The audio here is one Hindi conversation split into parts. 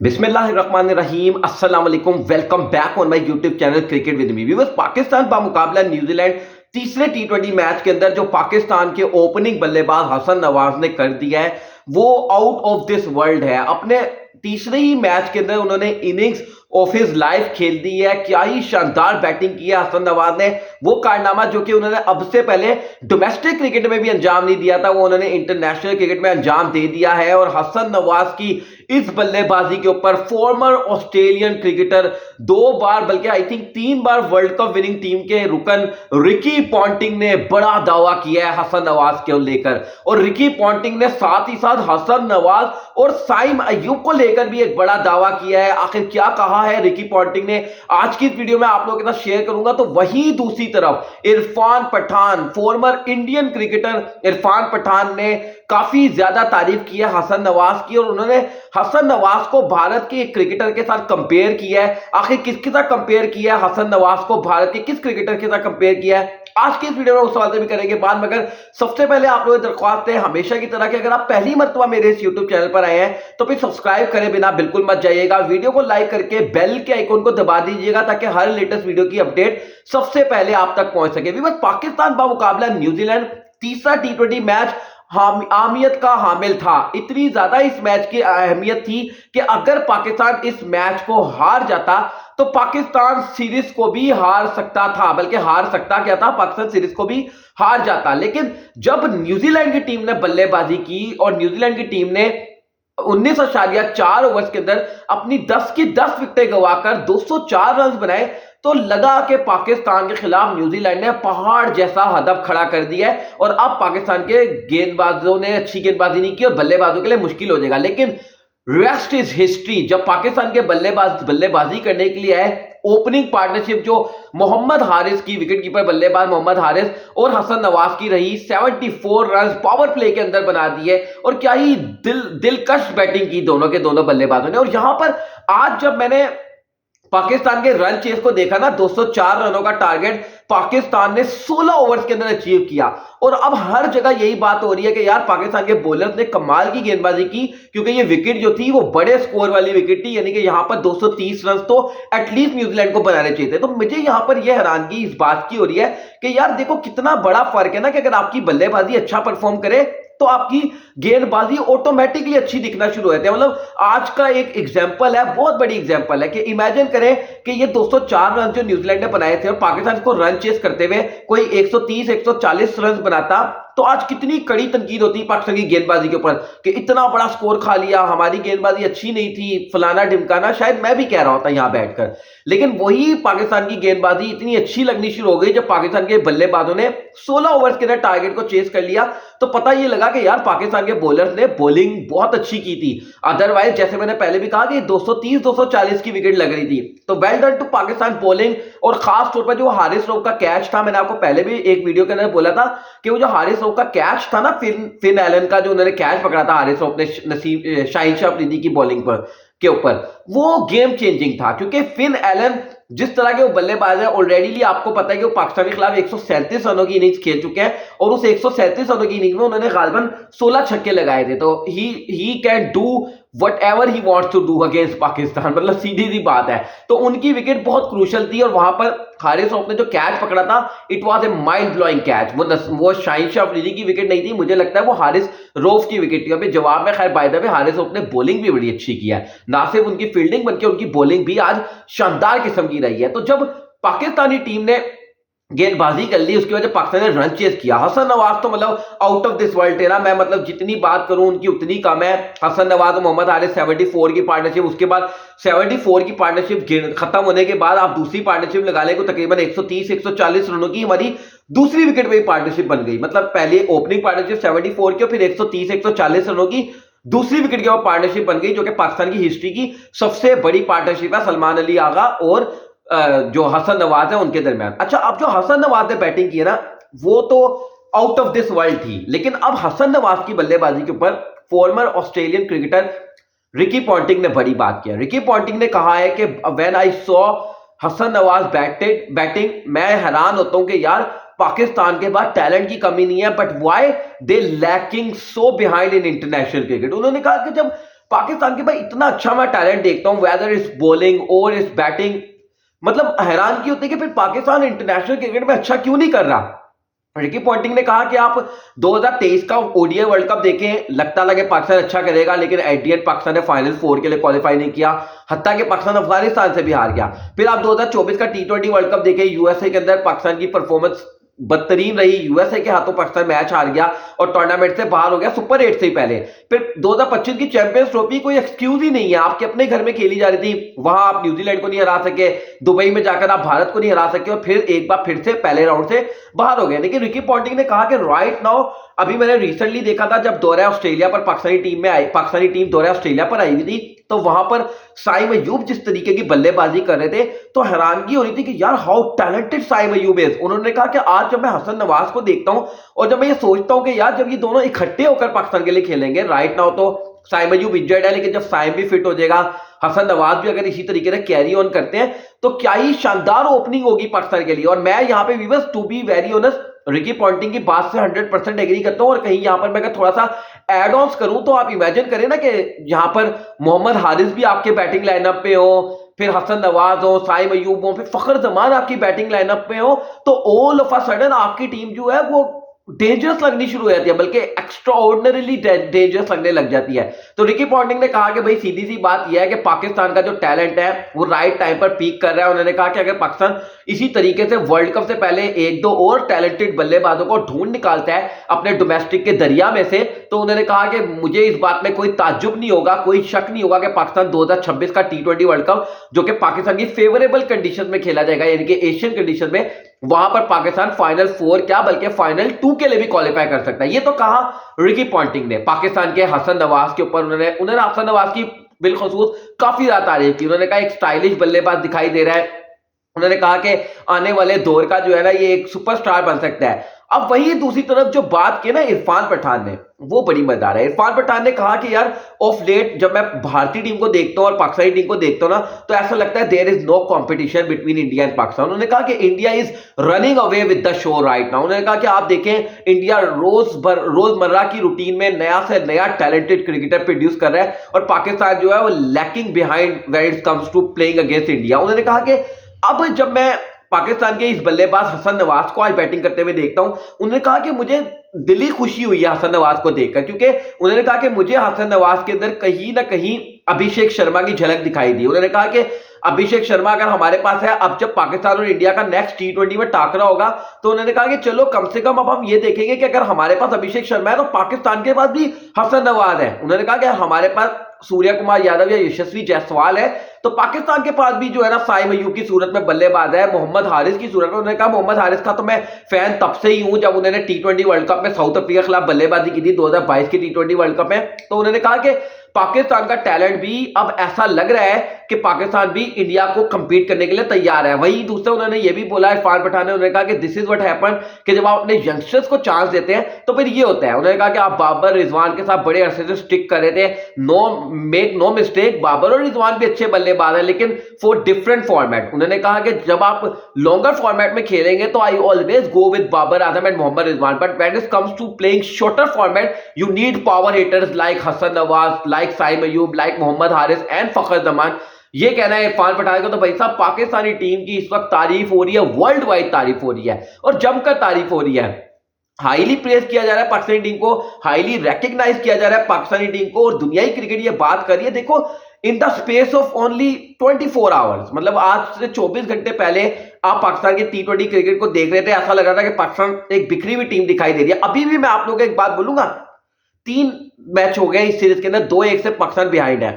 बिस्मिल्लाहिर्रहमानिर्रहीम अस्सलाम वालेकुम welcome back on my YouTube channel cricket with me viewers. Pakistan बामुकाबला न्यूजीलैंड तीसरे टी20 मैच के अंदर जो पाकिस्तान के ओपनिंग बल्लेबाज हसन नवाज ने कर दिया है वो आउट ऑफ दिस वर्ल्ड है। अपने तीसरे ही मैच के अंदर उन्होंने इनिंग्स ऑफ हिज लाइफ खेल दी है। क्या ही शानदार बैटिंग की है हसन नवाज ने। वो कारनामा जो कि उन्होंने अब से पहले डोमेस्टिक क्रिकेट में भी अंजाम नहीं दिया था वो उन्होंने इंटरनेशनल क्रिकेट में अंजाम दे दिया है। और हसन नवाज की इस बल्लेबाजी के ऊपर फॉर्मर ऑस्ट्रेलियन क्रिकेटर 2 बार बल्कि I think 3 bar world cup winning team के रुकन रिकी पॉन्टिंग ने बड़ा दावा किया है हसन नवाज को लेकर। और रिकी पॉन्टिंग ने साथ ही साथ हसन नवाज और साइम अय्यूब को लेकर भी एक बड़ा दावा किया है। आखिर क्या कहा है रिकी पॉन्टिंग ने, आज की इस वीडियो में आप लोगों के साथ शेयर करूंगा। तो वही दूसरी तरफ Irfan Pathan, former Indian cricketer Irfan Pathan ने काफी ज्यादा तारीफ की है हसन नवाज की। और उन्होंने हसन नवाज को भारत के एक क्रिकेटर के साथ कंपेयर किया है। आखिर किसके साथ कंपेयर किया है हसन नवाज को, भारत के किस क्रिकेटर के साथ कंपेयर किया है, आज की इस वीडियो में उस सवाल से भी करेंगे बाद। मगर सबसे पहले आप लोगों की दरख्वास्त है हमेशा की तरह कि अगर आप पहली मर्तबा मेरे इस यूट्यूब चैनल पर आए हैं तो फिर सब्सक्राइब करे बिना बिल्कुल मत जाइएगा। वीडियो को लाइक करके बेल के आइकन को दबा दीजिएगा ताकि हर लेटेस्ट वीडियो की अपडेट सबसे पहले आप तक पहुंच सके। बस पाकिस्तान बामुकाबला न्यूजीलैंड तीसरा टी20 मैच अहमियत का हामिल था। इतनी ज्यादा इस मैच की अहमियत थी कि अगर पाकिस्तान इस मैच को हार जाता तो पाकिस्तान सीरीज को भी हार सकता था, बल्कि हार सकता क्या था, पाकिस्तान सीरीज को भी हार जाता। लेकिन जब न्यूजीलैंड की टीम ने बल्लेबाजी की और न्यूजीलैंड की टीम ने 19.4 ओवर्स के अंदर अपनी 10 की 10 विकेटें गंवाकर 204 रन बनाए तो लगा कि पाकिस्तान के खिलाफ न्यूजीलैंड ने पहाड़ जैसा हदफ खड़ा कर दिया है और अब पाकिस्तान के गेंदबाजों ने अच्छी गेंदबाजी नहीं की और बल्लेबाजों के लिए मुश्किल हो जाएगा। लेकिन रेस्ट इज हिस्ट्री। जब पाकिस्तान के बल्लेबाजी करने के लिए आए, ओपनिंग पार्टनरशिप जो मोहम्मद हारिस की, विकेटकीपर बल्लेबाज मोहम्मद हारिस और हसन नवाज की रही, 74 रन पावर प्ले के अंदर बना दिए। और क्या ही दिलकश बैटिंग की दोनों के दोनों बल्लेबाजों ने। और यहां पर आज जब मैंने पाकिस्तान के रन चेस को देखा ना, 204 रनों का टारगेट पाकिस्तान ने 16 ओवर्स के अंदर अचीव किया। और अब हर जगह यही बात हो रही है कि यार पाकिस्तान के बॉलर्स ने कमाल की गेंदबाजी की क्योंकि ये विकेट जो थी वो बड़े स्कोर वाली विकेट थी, यानी कि यहां पर 230 रन तो एटलीस्ट न्यूजीलैंड को बनाने चाहिए थे। तो मुझे यहां पर यह हैरानगी इस बात की हो रही है कि यार देखो कितना बड़ा फर्क है ना कि अगर आपकी बल्लेबाजी अच्छा परफॉर्म करे तो आपकी गेंदबाजी ऑटोमेटिकली अच्छी दिखना शुरू हो जाती है। मतलब आज का एक एग्जांपल है, बहुत बड़ी एग्जांपल है कि इमेजिन करें कि ये 204 रन जो न्यूजीलैंड ने बनाए थे और पाकिस्तान को रन चेस करते हुए कोई 130 140 रन बनाता तो आज कितनी कड़ी तनकीद होती पाकिस्तान की गेंदबाजी के ऊपर कि इतना बड़ा स्कोर खा लिया, हमारी गेंदबाजी अच्छी नहीं थी, फलाना ढिमकाना, शायद मैं भी कह रहा होता यहां बैठकर। लेकिन वही पाकिस्तान की गेंदबाजी इतनी अच्छी लगनी शुरू हो गई जब पाकिस्तान के बल्लेबाजों ने 16 ओवर्स के अंदर टारगेट को चेस कर लिया तो पता ये लगा कि यार पाकिस्तान के बॉलर्स ने बॉलिंग बहुत अच्छी की थी। अदरवाइज जैसे मैंने पहले भी कहा कि 230 240 की विकेट लग रही थी। तो well done to Pakistan bowling. और खास तौर पर जो हारिस रऊफ का कैच था, मैंने आपको पहले भी एक वीडियो के अंदर बोला था कि वो जो हारिस रऊफ का कैच था ना, फिन एलन का जो उन्होंने कैच पकड़ा था हारिस रऊफ ने शाहीन शाह अफरीदी की बॉलिंग पर के ऊपर, वो गेम चेंजिंग था। क्योंकि फिन एलन जिस तरह के वो बल्लेबाज है, ऑलरेडी आपको पता है कि वो पाकिस्तान के खिलाफ 137 रनों की इनिंग्स खेल चुके हैं और उस 137 रनों की इनिंग्स में उन्होंने गालिबन 16 छक्के लगाए थे। तो he can do whatever he wants to do against Pakistan, मतलब सीधी सी बात है। तो उनकी विकेट बहुत क्रूशल थी और वहां पर हारिस रऊफ ने जो कैच पकड़ा था it was a mind blowing catch. वो शाहीन शाह अफरीदी की विकेट नहीं थी, मुझे लगता है वो हारिस रऊफ की विकेट थी। अभी जवाब में खैर बाय द वे हारिस रऊफ ने बॉलिंग भी बड़ी अच्छी की है, ना सिर्फ उनकी फील्डिंग बल्कि उनकी बॉलिंग भी आज शानदार किस्म की रही है। तो जब पाकिस्तानी टीम ने गेंदबाजी कर ली उसकी वजह पाकिस्तान ने रन चेस किया। हसन नवाज तो मतलब आउट ऑफ दिस वर्ल्ड है ना, मैं मतलब जितनी बात करूं उनकी उतनी कम है। हसन नवाज और मोहम्मद हारिस 74 की पार्टनरशिप, उसके बाद 74 की पार्टनरशिप खत्म होने के बाद आप दूसरी पार्टनरशिप लगा लें, तकरीबन 130 140 रनों की हमारी दूसरी विकेट पे पार्टनरशिप बन गई। मतलब पहले ओपनिंग पार्टनरशिप 74 की और फिर 130 140 रनों की दूसरी विकेट के बाद पार्टनरशिप बन गई, जो कि पाकिस्तान की हिस्ट्री की सबसे बड़ी पार्टनरशिप है सलमान अली आगा और जो हसन नवाज है उनके दरमियान। अच्छा, अब जो हसन नवाज ने बैटिंग की है ना वो तो आउट ऑफ दिस वर्ल्ड थी, लेकिन अब हसन नवाज की बल्लेबाजी के ऊपर farmer Australian cricketer Ricky Ponting ने बड़ी बात किया। रिकी पॉन्टिंग ने कहा है कि when I saw Hasan Nawaz batting, मैं हैरान होता हूं कि यार पाकिस्तान के पास टैलेंट की कमी नहीं है, but why they lacking so behind in international cricket. उन्होंने कहा कि जब पाकिस्तान के भाई इतना अच्छा मैं टैलेंट देखता हूं, वेदर इज बॉलिंग और इज बैटिंग, मतलब हैरान की होती है कि फिर पाकिस्तान इंटरनेशनल क्रिकेट में अच्छा क्यों नहीं कर रहा। रिकी पॉन्टिंग ने कहा कि आप 2023 का ओडीआई वर्ल्ड कप देखें, लगता लगे पाकिस्तान अच्छा करेगा, लेकिन एट दी एंड पाकिस्तान ने फाइनल 4 के लिए क्वालिफाई नहीं किया, हत्ता कि पाकिस्तान अफगानिस्तान से भी हार गया। फिर आप 2024 का टी20 वर्ल्ड कप देखें, यूएसए के अंदर पाकिस्तान की परफॉर्मेंस बदतरीन रही, यूएसए के हाथों पाकिस्तान मैच हार गया और टूर्नामेंट से बाहर हो गया सुपर 8 से ही पहले। फिर 2025 की चैंपियंस ट्रॉफी कोई एक्सक्यूज ही नहीं है, आपके अपने घर में खेली जा रही थी, वहां आप न्यूजीलैंड को नहीं हरा सके, दुबई में जाकर आप भारत को नहीं हरा सके और फिर एक बार फिर से पहले राउंड से बाहर हो गए। लेकिन रिकी पॉन्टिंग ने कहा कि राइट नाउ, अभी मैंने रिसेंटली देखा था जब दौरा ऑस्ट्रेलिया पर पाकिस्तानी टीम दौरा ऑस्ट्रेलिया पर आई हुई थी, तो वहां पर साइम अयूब जिस तरीके की बल्लेबाजी कर रहे थे तो हैरानगी हो रही थी कि यार how talented Saim Ayub is. उन्होंने कहा कि आज जब मैं हसन नवाज को देखता हूं और जब मैं ये सोचता हूं कि यार जब ये दोनों इकट्ठे होकर पाकिस्तान के लिए खेलेंगे, राइट नाउ तो साइम अयूब इंजर्ड है, लेकिन जब साइम भी फिट हो जाएगा, हसन नवाज भी अगर इसी तरीके से कैरी ऑन करते हैं तो क्या ही शानदार ओपनिंग होगी पाकिस्तान के लिए। और मैं यहां पे viewers to be very honest Ricky Ponting की बात से 100% एग्री करता हूं। और कहीं यहां पर मैं अगर थोड़ा सा एड ऑन करूं तो आप इमेजिन करें ना कि यहां पर मोहम्मद हारिस भी आपके बैटिंग लाइनअप पे हो, फिर हसन नवाज हो, साइम अयूब हो, फिर फखर जमान आपकी बैटिंग लाइनअप पे हो, तो ऑल ऑफ अ सडन आपकी टीम जो है वो डेंजरस लगनी शुरू हो जाती है, बल्कि एक्स्ट्रा ऑर्डिनरीली डेंजरस लगने लग जाती है। तो रिकी पॉन्टिंग ने कहा कि भाई सीधी सी बात यह है कि पाकिस्तान का जो टैलेंट है वो राइट टाइम पर पीक कर रहा है। उन्होंने कहा कि अगर पाकिस्तान इसी तरीके से वर्ल्ड कप से पहले एक दो और टैलेंटेड बल्लेबाजों को ढूंढ निकालता है अपने डोमेस्टिक के दरिया में से, तो उन्होंने कहा कि मुझे इस बात में कोई ताज्जुब नहीं होगा, कोई शक नहीं होगा कि पाकिस्तान 2026 का टी20 वर्ल्ड कप, जो कि पाकिस्तान की फेवरेबल कंडीशन में खेला जाएगा, यानी कि एशियन कंडीशन में, वहां पर पाकिस्तान फाइनल 4 क्या बल्कि फाइनल 2 के लिए भी क्वालिफाई कर सकता है। ये तो कहा रिकी पॉन्टिंग ने पाकिस्तान के हसन नवाज के ऊपर। उन्होंने हसन नवाज की बिलखुसूस काफी ज्यादा तारीफ की। उन्होंने कहा एक स्टाइलिश बल्लेबाज दिखाई दे रहा है, उन्होंने कहा कि आने वाले दौर का जो है ना ये एक सुपरस्टार बन सकता है। अब वही दूसरी तरफ जो बात की ना इरफान पठान ने, वो बड़ी मजेदार है। इरफान पठान ने कहा कि यार ऑफ लेट जब मैं भारतीय टीम को देखता हूं और पाकिस्तानी टीम को देखता हूं ना, तो ऐसा लगता है there is no competition between India and Pakistan. उन्होंने कहा कि India is running away with the show right now. उन्होंने कहा कि आप देखें इंडिया रोजमर्रा की रूटीन में नया से नया टैलेंटेड क्रिकेटर प्रोड्यूस कर रहा है और पाकिस्तान जो है वो lacking behind when it comes to playing against India. उन्होंने कहा कि अब जब मैं पाकिस्तान के इस बल्लेबाज हसन नवाज को आज बैटिंग करते हुए देखता हूं, उन्होंने कहा कि मुझे दिली खुशी हुई है हसन नवाज को देखकर, क्योंकि उन्होंने कहा कि मुझे हसन नवाज के अंदर कहीं ना कहीं अभिषेक शर्मा की झलक दिखाई दी। उन्होंने कहा कि अभिषेक शर्मा अगर हमारे पास है, अब जब पाकिस्तान और इंडिया का नेक्स्ट टी20 में टाकरा होगा, तो उन्होंने कहा कि चलो कम से कम अब हम ये देखेंगे कि अगर हमारे पास अभिषेक शर्मा है तो पाकिस्तान के पास भी हसन नवाज है। उन्होंने कहा कि हमारे पास सूर्य कुमार यादव या यशस्वी जायसवाल है, तो पाकिस्तान के पास भी जो है ना साइम अयूब की सूरत में बल्लेबाज है, मोहम्मद हारिस की सूरत में। उन्होंने कहा मोहम्मद हारिस का तो मैं फैन तब से ही हूं जब उन्होंने टी20 वर्ल्ड कप में साउथ अफ्रीका के खिलाफ बल्लेबाजी की थी 2022 की टी20 वर्ल्ड कप में। तो उन्होंने कहा कि पाकिस्तान का टैलेंट भी अब ऐसा लग रहा है कि पाकिस्तान भी इंडिया को कंपीट करने के लिए तैयार है। वहीं दूसरे उन्होंने ये भी बोला इरफान पठान ने, उन्होंने कहा कि दिस इज व्हाट हैपन, कि जब आप अपने यंगस्टर्स को चांस देते हैं तो फिर ये होता है। उन्होंने कहा कि आप बाबर रिजवान के साथ बड़े अरसे से स्टिक कर रहे थे, नो मिस्टेक, बाबर और रिजवान भी अच्छे बल्लेबाज हैं, लेकिन फॉर डिफरेंट फॉर्मेट। उन्होंने कहा कि जब आप लॉन्गर फॉर्मेट में खेलेंगे तो I always go with Babar Azam and Mohammad Rizwan, but when it comes to playing shorter format you need power hitters like Hasan Nawaz, like Saim Ayub, like Mohammad Haris and Fakhar Zaman. ये कहना है इरफान पठान का। तो भाई साहब पाकिस्तानी टीम की इस वक्त तारीफ हो रही है, वर्ल्ड वाइड तारीफ हो रही है और जमकर तारीफ हो रही है। हाईली प्रेस किया जा रहा है पाकिस्तानी टीम को, हाईली रिकॉग्नाइज किया जा रहा है पाकिस्तानी टीम को, और दुनियाई क्रिकेट ये बात कर रही है। देखो in the space of only 24 hours, मतलब आज से 24 घंटे पहले आप पाकिस्तान के टी20 क्रिकेट को देख रहे थे, ऐसा लग रहा था कि पाकिस्तान एक बिखरी हुई टीम दिखाई दे रही है। अभी भी मैं आप लोगों को एक बात बोलूंगा, 3 मैच हो गए इस सीरीज के अंदर, 2-1 से पाकिस्तान बिहाइंड है।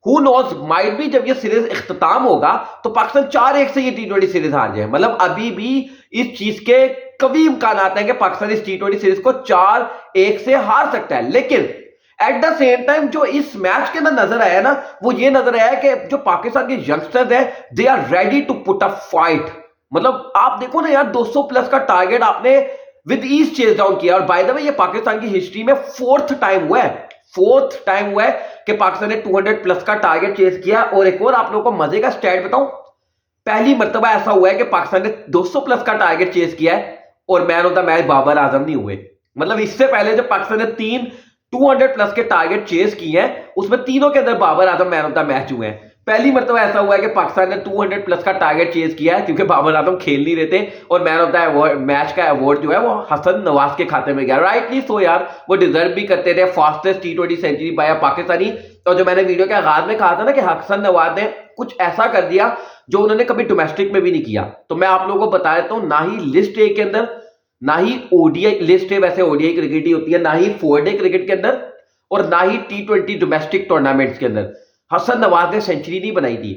हु नोज, माइट भी जब ये सीरीज इख्तिताम होगा तो पाकिस्तान 4-1 से ये टी20 सीरीज हार जाए। मतलब अभी भी इस चीज के कभी इम्कान हैं कि पाकिस्तान इस टी20 सीरीज को 4-1 से हार सकता है। लेकिन एट द सेम टाइम जो इस मैच के अंदर नजर आया ना, वो ये नजर आया कि जो पाकिस्तान के यंगस्टर्स हैं they are ready to put a fight. मतलब आप देखो ना यार, 200 प्लस का टारगेट आपने विद ईज चेस डाउन किया। और बाय द वे ये पाकिस्तान की हिस्ट्री में फोर्थ टाइम हुआ है कि पाकिस्तान ने 200 प्लस का टारगेट चेस किया। और एक और आप लोगों को मजे का स्टैट बताऊं, पहली मर्तबा ऐसा हुआ है कि पाकिस्तान ने 200 प्लस का टारगेट चेस किया है और man of the match Babar Azam नहीं हुए। मतलब इससे पहले जब पाकिस्तान ने 3 200 प्लस के टारगेट चेस किए हैं, उसमें तीनों के अंदर Babar Azam man of the match हुए हैं। पहली मरतबा ऐसा हुआ है कि पाकिस्तान ने 200 प्लस का टारगेट चेज किया है, क्योंकि बाबर आजम खेल नहीं रहे थे और मैन ऑफ द मैच का अवार्ड जो है वो हसन नवाज के खाते में गया। राइटली सो यार, वो डिजर्व भी करते थे। फास्टेस्ट T20 सेंचुरी पाया पाकिस्तानी। और जो मैंने वीडियो के आगाज में कहा था ना कि हसन नवाज ने कुछ ऐसा कर दिया जो उन्होंने कभी डोमेस्टिक में भी नहीं किया, तो मैं आप लोगों को बता देता हूं, ना ही लिस्ट ए के अंदर, ना ही ओडीआई लिस्ट ए, वैसे ओडीआई क्रिकेट ही होती है, ना ही 4डे क्रिकेट के अंदर, और ना ही T20 डोमेस्टिक टूर्नामेंट्स के अंदर हसन नवाज ने सेंचुरी नहीं बनाई थी।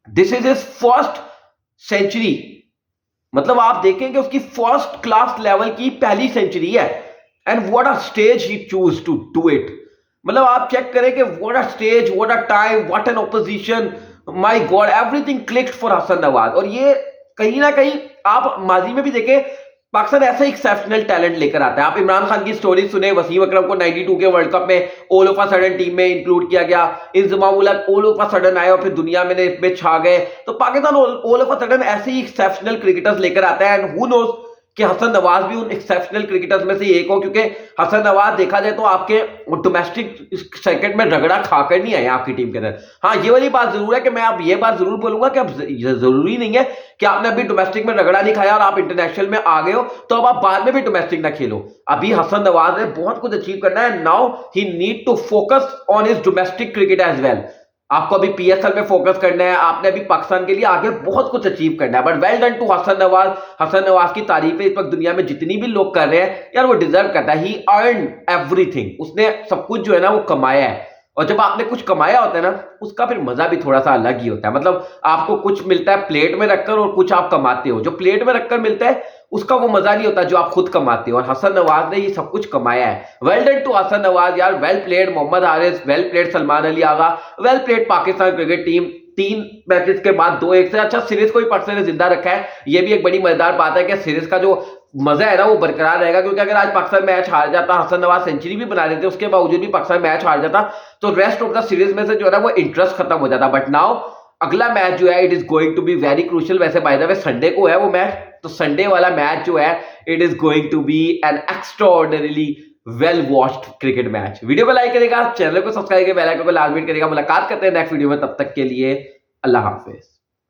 This is his first century. मतलब आप देखें कि उसकी फर्स्ट क्लास लेवल की पहली सेंचुरी है। And what a stage he choose to do it. मतलब आप चेक करें कि what a stage, what a time, what an opposition, my god, everything clicked for Hasan Nawaz. और ये कहीं ना कहीं आप माजी में भी देखें, पाकिस्तान ऐसा एक्सेप्शनल टैलेंट लेकर आता है। आप इमरान खान की स्टोरी सुने, वसीम अकरम को 92 के वर्ल्ड कप में all of a sudden team में इंक्लूड किया गया, Inzamam ul Haq all of a sudden आए और फिर दुनिया में इसमें छा गए। तो Pakistan all of a sudden ऐसे ही एक्सेप्शनल क्रिकेटर्स लेकर आता है। एंड हु नोज कि हसन नवाज भी उन एक्सेप्शनल क्रिकेटर्स में से एक हो, क्योंकि हसन नवाज देखा जाए तो आपके डोमेस्टिक सर्किट में रगड़ा खाकर नहीं आए आपकी टीम के अंदर। हाँ, ये वाली बात जरूर है कि मैं अब ये बात जरूर बोलूंगा कि अब जरूरी नहीं है कि आपने अभी डोमेस्टिक में रगड़ा नहीं खाया और आप इंटरनेशनल में आ गए हो तो अब आप बाद में भी डोमेस्टिक ना खेलो। अभी हसन नवाज ने बहुत कुछ अचीव करना है। Now he need to focus on his domestic cricket as well. आपको अभी PSL में फोकस करना है, आपने अभी पाकिस्तान के लिए आगे बहुत कुछ अचीव करना है। But well done to Hasan Nawaz. Hasan Nawaz की तारीफें इस वक्त दुनिया में जितनी भी लोग कर रहे हैं यार, वो डिजर्व करता है। ही अर्न एवरीथिंग। उसने सब कुछ जो है ना वो कमाया है। और जब आपने कुछ कमाया होता है ना, उसका फिर मजा भी थोड़ा सा अलग ही होता है। मतलब आपको कुछ मिलता है प्लेट में रखकर और कुछ आप कमाते हो। जो प्लेट में रखकर मिलता है उसका वो मजा नहीं होता जो आप खुद कमाते हो। और हसन नवाज ने ये सब कुछ कमाया है। Well done to Hasan Nawaz यार। Well played Mohammad Haris, well played Salman Ali Agha, well played Pakistan cricket team. 3 matches के बाद 2-1 से अच्छा सीरीज को भी पाकिस्तान ने जिंदा रखा है। ये भी एक बड़ी मजेदार बात है कि सीरीज का जो मजा है ना वो बरकरार रहेगा। क्योंकि अगर आज पाकिस्तान मैच हार जाता, हसन नवाज सेंचुरी भी बना लेते, उसके बावजूद भी पाकिस्तान मैच हार जाता, तो रेस्ट ऑफ द सीरीज में से जो है ना वो इंटरेस्ट खत्म हो जाता। बट नाउ अगला मैच जो है it is going to be very crucial. वैसे बाय द वे संडे को है वो मैच, तो संडे वाला मैच जो है it is going to be an extraordinarily well watched cricket match. Video को लाइक करेगा, चैनल को सब्सक्राइब करेगा, बेल आइकन को लाल हिट करेगा। मुलाकात करते हैं नेक्स्ट वीडियो में, तब तक के लिए अल्लाह हाफिज।